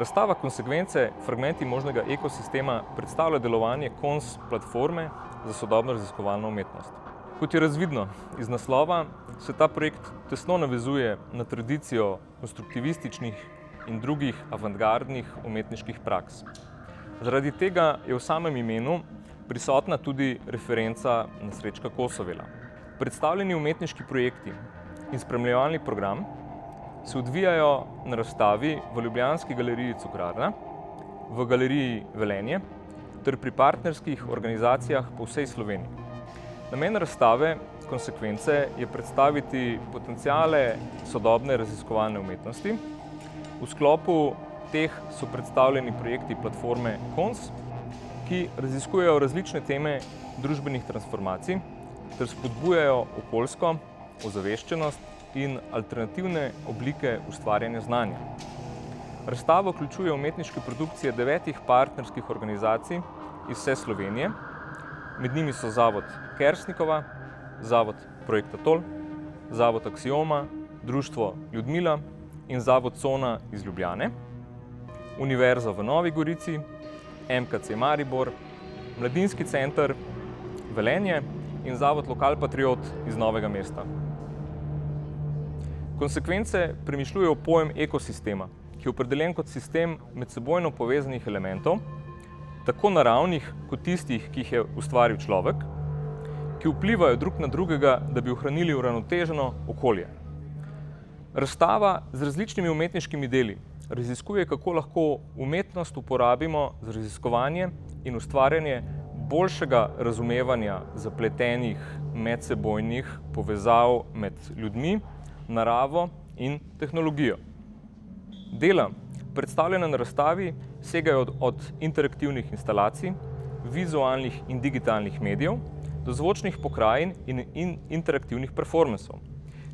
Razstava Konsekvence fragmenti možnega ekosistema predstavlja delovanje KONS platforme za sodobno raziskovalno umetnost. Kot je razvidno iz naslova, se ta projekt tesno navezuje na tradicijo konstruktivističnih in drugih avantgardnih umetniških praks. Zaradi tega je v samem imenu prisotna tudi referenca na Srečka Kosovela. Predstavljeni umetniški projekti in spremljevalni program se odvijajo na razstavi v ljubljanski galeriji Cukrarna, v galeriji Velenje ter pri partnerskih organizacijah po vsej Sloveniji. Namen razstave Konsekvence je predstaviti potenciale sodobne raziskovalne umetnosti. V sklopu teh so predstavljeni projekti platforme KONS, ki raziskujejo različne teme družbenih transformacij ter spodbujajo okoljsko ozaveščenost in alternativne oblike ustvarjanja znanja. Razstava vključuje umetniške produkcije 9 partnerskih organizacij iz vse Slovenije. Med njimi so Zavod Kersnikova, Zavod Projekt Atol, Zavod Aksioma, Društvo Ljudmila in Zavod Cona iz Ljubljane, Univerza v Novi Gorici, MKC Maribor, Mladinski center Velenje in Zavod Lokalpatriot iz Novega mesta. Konsekvence premišljujejo pojem ekosistema, ki je opredeljen kot sistem medsebojno povezanih elementov, tako naravnih kot tistih, ki jih je ustvaril človek, ki vplivajo drug na drugega, da bi ohranili uravnoteženo okolje. Razstava z različnimi umetniškimi deli raziskuje, kako lahko umetnost uporabimo za raziskovanje in ustvarjanje boljšega razumevanja zapletenih medsebojnih povezav med ljudmi, naravo in tehnologijo. Dela, predstavljena na razstavi, segajo od interaktivnih instalacij, vizualnih in digitalnih medijev do zvočnih pokrajin in interaktivnih performansov.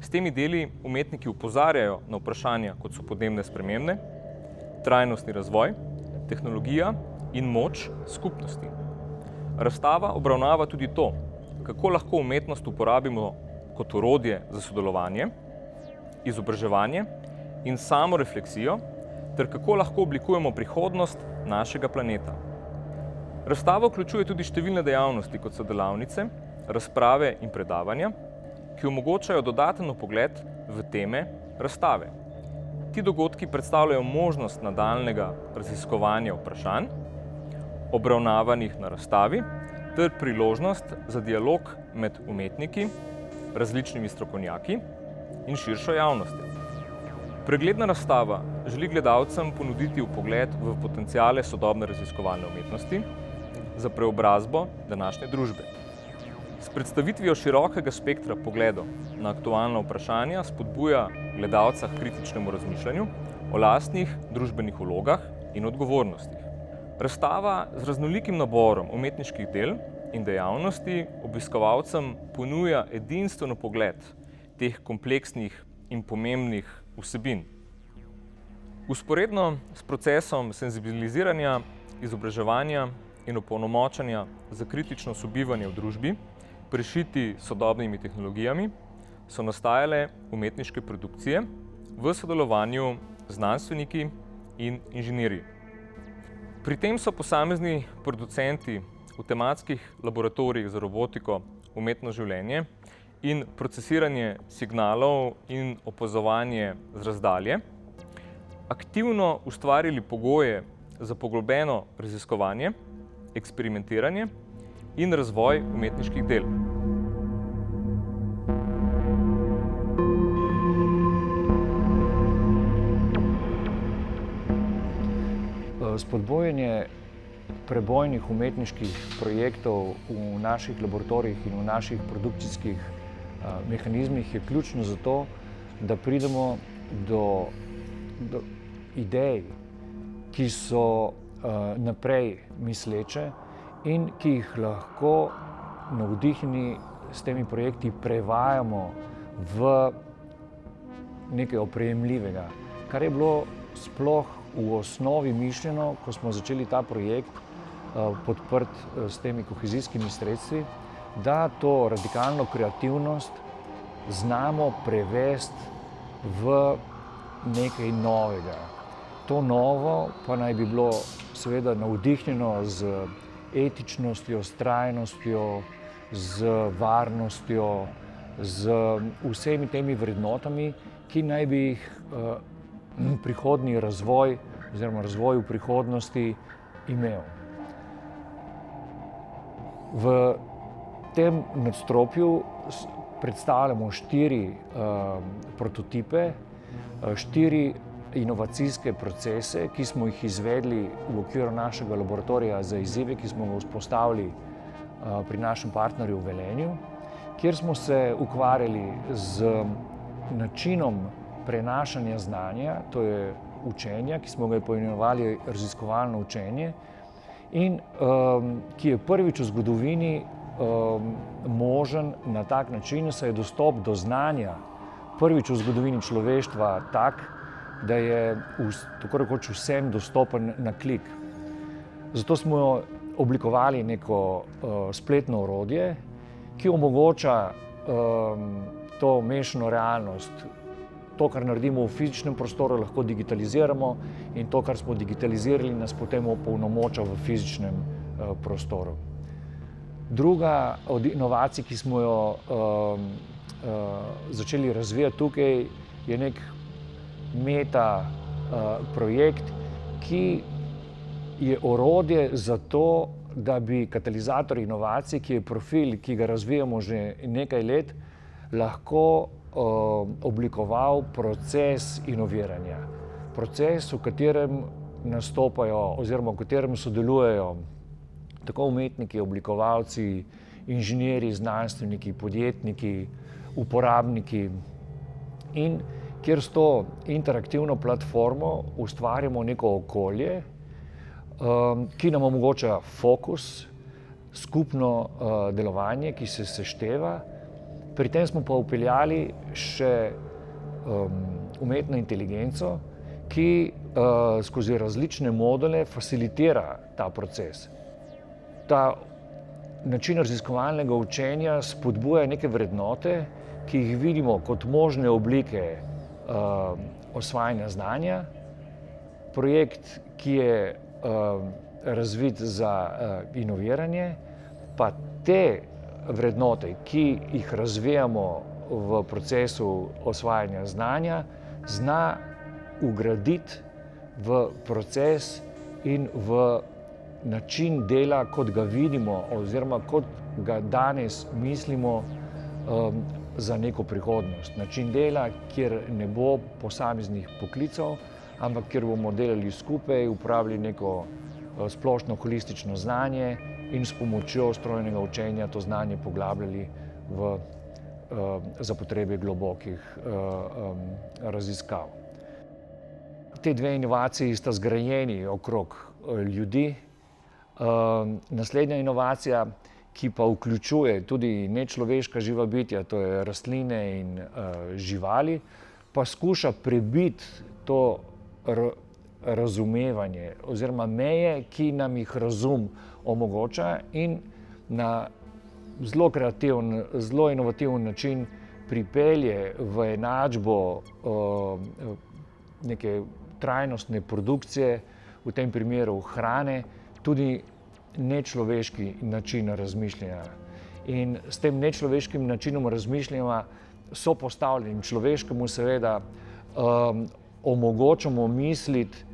S temi deli umetniki opozarjajo na vprašanja, kot so podnebne spremembe, trajnostni razvoj, tehnologija in moč skupnosti. Razstava obravnava tudi to, kako lahko umetnost uporabimo kot orodje za sodelovanje, izobraževanje in samorefleksijo, ter kako lahko oblikujemo prihodnost našega planeta. Razstava vključuje tudi številne dejavnosti, kot so delavnice, razprave in predavanja, ki omogočajo dodaten vpogled v teme razstave. Ti dogodki predstavljajo možnost nadaljnjega raziskovanja vprašanj, obravnavanih na razstavi, ter priložnost za dialog med umetniki, različnimi strokovnjaki in širšo javnostjo. Pregledna razstava želi gledalcem ponuditi vpogled v potenciale sodobne raziskovalne umetnosti za preobrazbo današnje družbe. S predstavitvijo širokega spektra pogledov na aktualna vprašanja spodbuja gledalca k kritičnemu razmišljanju o lastnih družbenih vlogah in odgovornostih. Razstava z raznolikim naborom umetniških del in dejavnosti obiskovalcem ponuja edinstven pogled teh kompleksnih in pomembnih vsebin. Vzporedno s procesom senzibiliziranja, izobraževanja in opolnomočanja za kritično sobivanje v družbi, prešiti sodobnimi tehnologijami, so nastajale umetniške produkcije v sodelovanju z znanstveniki in inženirji. Pri tem so posamezni producenti v tematskih laboratorijih za robotiko, umetno življenje in procesiranje signalov in opazovanje z razdalje aktivno ustvarili pogoje za poglobljeno raziskovanje, eksperimentiranje in razvoj umetniških del. Spodbujanje prebojnih umetniških projektov v naših laboratorijih in v naših produkcijskih mehanizmih je ključno za to, da pridemo do idej, ki so naprej misleče in ki jih lahko navdihnjeni s temi projekti prevajamo v nekaj oprijemljivega, kar je bilo sploh v osnovi mišljeno, ko smo začeli ta projekt podprt s temi kohezijskimi sredstvi, da to radikalno kreativnost znamo prevesti v nekaj novega. To novo pa naj bi bilo seveda navdihnjeno z etičnostjo, s trajnostjo, z varnostjo, z vsemi temi vrednotami, ki naj bi jih prihodnji razvoj oziroma razvoj v prihodnosti imel. V tem nadstropju predstavljamo 4 prototipe, 4 inovacijske procese, ki smo jih izvedli v okviru našega laboratorija za izzive, ki smo ga vzpostavili pri našem partnerju v Velenju, kjer smo se ukvarjali z načinom prenašanja znanja, to je učenja, ki smo ga poimenovali raziskovalno učenje, in ki je prvič v zgodovini možen na tak način, saj je dostop do znanja prvič v zgodovini človeštva tak, da je tako rekoč vsem dostopen na klik. Zato smo oblikovali neko spletno orodje, ki omogoča to mešano realnost. To, kar naredimo v fizičnem prostoru, lahko digitaliziramo in to, kar smo digitalizirali, nas potem opolnomoča v fizičnem prostoru. Druga od inovacij, ki smo jo začeli razvijati tukaj, je nek meta projekt, ki je orodje za to, da bi katalizator inovacij, ki je profil, ki ga razvijamo že nekaj let, lahko oblikoval proces inoviranja. Proces, v katerem nastopajo oziroma v katerem sodelujejo tako umetniki, oblikovalci, inženirji, znanstveniki, podjetniki, uporabniki, in kjer s to interaktivno platformo ustvarjamo neko okolje, ki nam omogoča fokus, skupno delovanje, ki se sešteva. Pri tem smo pa vpeljali še umetno inteligenco, ki skozi različne module facilitira ta proces. Ta način raziskovalnega učenja spodbuja neke vrednote, ki jih vidimo kot možne oblike osvajanja znanja. Projekt, ki je razvit za inoviranje, pa te vrednote, ki jih razvijamo v procesu osvajanja znanja, zna vgraditi v proces in v način dela, kot ga vidimo oziroma kot ga danes mislimo za neko prihodnost. Način dela, kjer ne bo posameznih poklicev, ampak kjer bomo delali skupaj, uporabljali neko splošno holistično znanje in s pomočjo strojnega učenja to znanje poglabljali za potrebe globokih raziskav. Te dve inovaciji sta zgrajeni okrog ljudi. Naslednja inovacija, ki pa vključuje tudi nečloveška živa bitja, to je rastline in živali, pa skuša prebiti to razumevanje oziroma meje, ki nam jih razum omogoča, in na zelo kreativen, zelo inovativen način pripelje v enačbo neke trajnostne produkcije, v tem primeru hrane, tudi nečloveški način razmišljanja. In s tem nečloveškim načinom razmišljanja, sopostavljenim človeškemu seveda, omogočamo misliti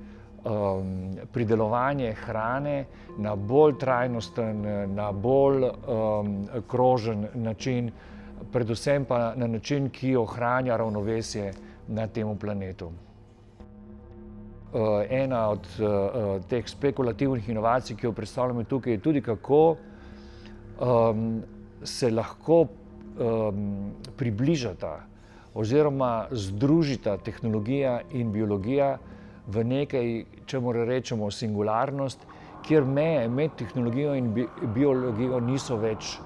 pridelovanje hrane na bolj trajnosten, na bolj krožen način, predvsem pa na način, ki ohranja ravnovesje na tem planetu. Ena od teh spekulativnih inovacij, ki jo predstavljamo tukaj, je tudi kako se lahko približata oziroma združita tehnologija in biologija v nekaj, čemur rečemo singularnost, kjer meje med tehnologijo in biologijo niso več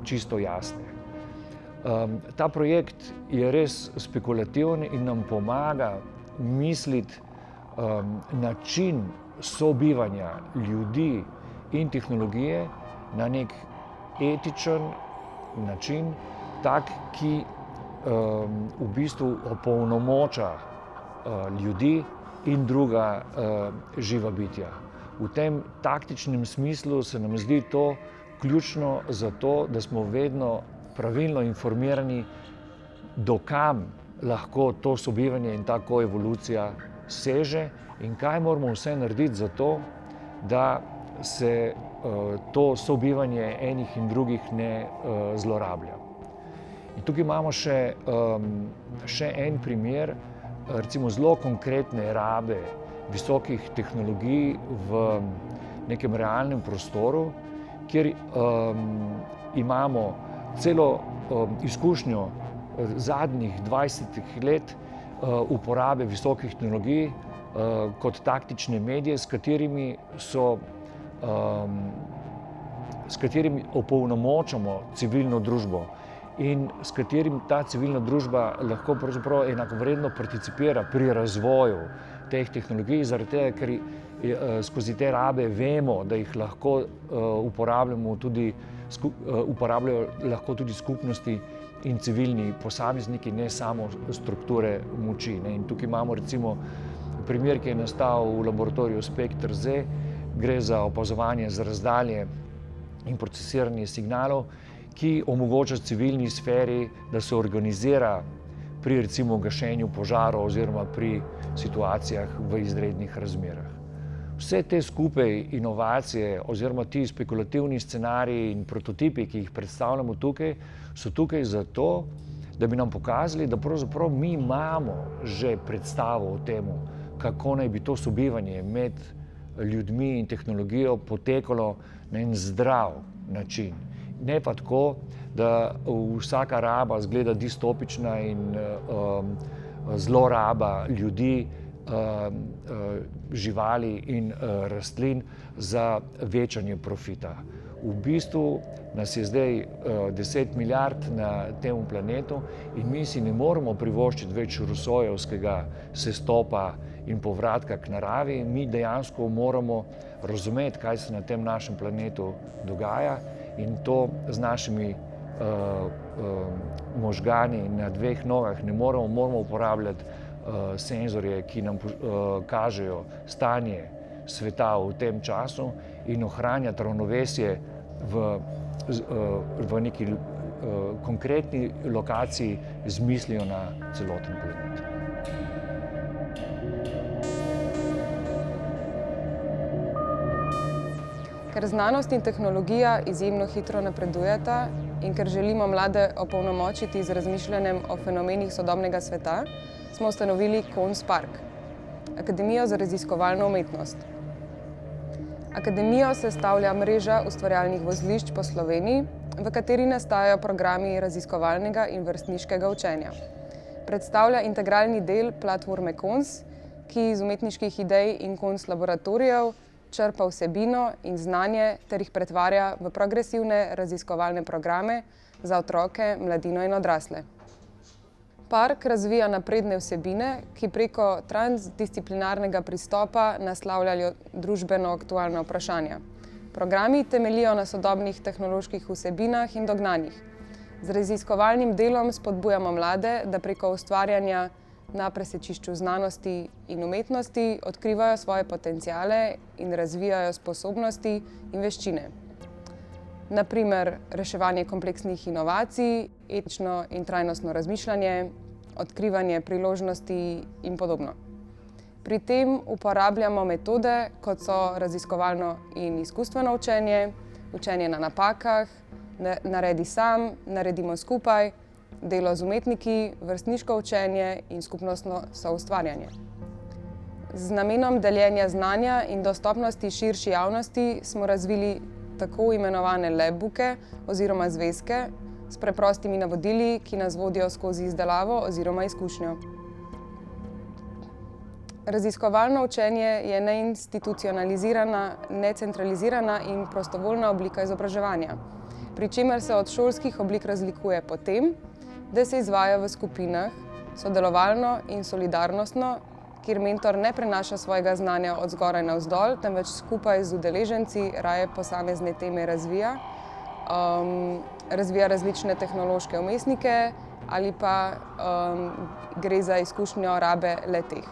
čisto jasne. Ta projekt je res spekulativen in nam pomaga misliti način sobivanja ljudi in tehnologije na nek etičen način, tak, ki v bistvu opolnomoča ljudi in druga živa bitja. V tem taktičnem smislu se nam zdi to ključno za to, da smo vedno pravilno informirani, do kam lahko to sobivanje in ta koevolucija seže in kaj moramo vse narediti za to, da se to sobivanje enih in drugih ne zlorablja. In tukaj imamo še en primer, recimo zelo konkretne rabe visokih tehnologij v nekem realnem prostoru, kjer imamo celo izkušnjo zadnjih 20 let uporabe visokih tehnologij kot taktične medije, s katerimi opolnomočamo civilno družbo in s katerim ta civilna družba lahko pravzaprav enakovredno participira pri razvoju teh tehnologij, zaradi tega, ker skozi te rabe vemo, da jih lahko uporabljajo lahko tudi skupnosti in civilni posamezniki, ne samo strukture moči. In tukaj imamo recimo primer, ki je nastal v laboratoriju Spektr-Z, gre za opazovanje z razdalje in procesiranje signalov, ki omogoča civilni sferi, da se organizira pri recimo gašenju požarov oziroma pri situacijah v izrednih razmerah. Vse te skupaj inovacije oziroma ti spekulativni scenariji in prototipi, ki jih predstavljamo tukaj, so tukaj zato, da bi nam pokazali, da pravzaprav mi imamo že predstavo o tem, kako naj bi to sobivanje med ljudmi in tehnologijo potekalo na en zdrav način. Ne pa tako, da vsaka raba izgleda distopična in zloraba ljudi, živali in rastlin za večanje profita. V bistvu nas je zdaj 10 milijard na tem planetu in mi si ne moremo privoščiti več rusojevskega sestopa in povratka k naravi. Mi dejansko moramo razumeti, kaj se na tem našem planetu dogaja in to z našimi možgani na dveh nogah ne moramo uporabljati senzorje, ki nam kažejo stanje sveta v tem času in ohranjati ravnovesje v neki konkretni lokaciji z mislijo na celoten planet. Ker znanost in tehnologija izjemno hitro napredujeta in ker želimo mlade opolnomočiti z razmišljanjem o fenomenih sodobnega sveta, smo ustanovili KONS Park, Akademijo za raziskovalno umetnost. Akademijo sestavlja mreža ustvarjalnih vozlišč po Sloveniji, v kateri nastajajo programi raziskovalnega in vrstniškega učenja. Predstavlja integralni del platforme KONS, ki iz umetniških idej in KONS laboratorijev črpa vsebino in znanje ter jih pretvarja v progresivne raziskovalne programe za otroke, mladino in odrasle. Park razvija napredne vsebine, ki preko transdisciplinarnega pristopa naslavljajo družbeno aktualna vprašanja. Programi temeljijo na sodobnih tehnoloških vsebinah in dognanjih. Z raziskovalnim delom spodbujamo mlade, da preko ustvarjanja na presečišču znanosti in umetnosti odkrivajo svoje potenciale in razvijajo sposobnosti in veščine. Na primer, reševanje kompleksnih inovacij, etično in trajnostno razmišljanje, odkrivanje priložnosti in podobno. Pri tem uporabljamo metode, kot so raziskovalno in izkustveno učenje, učenje na napakah, naredi sam, naredimo skupaj, delo z umetniki, vrstniško učenje in skupnostno soustvarjanje. Z namenom deljenja znanja in dostopnosti širši javnosti smo razvili tako imenovane labbooke oziroma zvezke s preprostimi navodili, ki nas vodijo skozi izdelavo oziroma izkušnjo. Raziskovalno učenje je neinstitucionalizirana, necentralizirana in prostovoljna oblika izobraževanja, pri čemer se od šolskih oblik razlikuje po tem, da se izvaja v skupinah, sodelovalno in solidarnostno, kjer mentor ne prenaša svojega znanja od zgoraj navzdol, temveč skupaj z udeleženci raje posamezne teme razvija različne tehnološke vmesnike ali pa gre za izkušnjo rabe le-teh.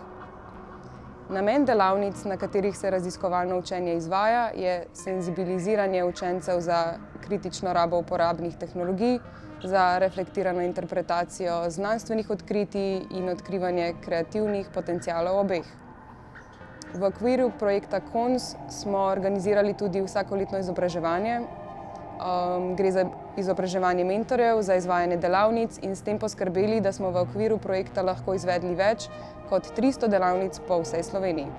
Namen delavnic, na katerih se raziskovalno učenje izvaja, je senzibiliziranje učencev za kritično rabo uporabnih tehnologij, za reflektirano interpretacijo znanstvenih odkritij in odkrivanje kreativnih potencialov obeh. V okviru projekta KONS smo organizirali tudi vsakoletno izobraževanje. Gre za izobraževanje mentorjev, za izvajanje delavnic in s tem poskrbeli, da smo v okviru projekta lahko izvedli več kot 300 delavnic po vsej Sloveniji.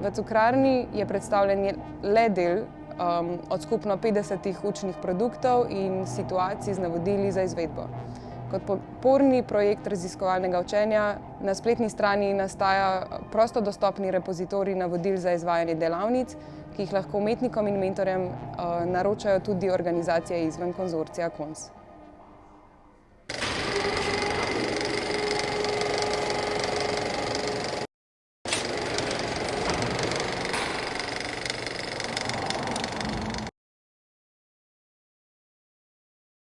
V Cukrarni je predstavljen le del od skupno 50 učnih produktov in situacij z navodili za izvedbo. Kot podporni projekt raziskovalnega učenja na spletni strani nastaja prosto dostopni repozitorij navodil za izvajanje delavnic, ki jih lahko umetnikom in mentorjem naročajo tudi organizacije izven konzorcija KONS.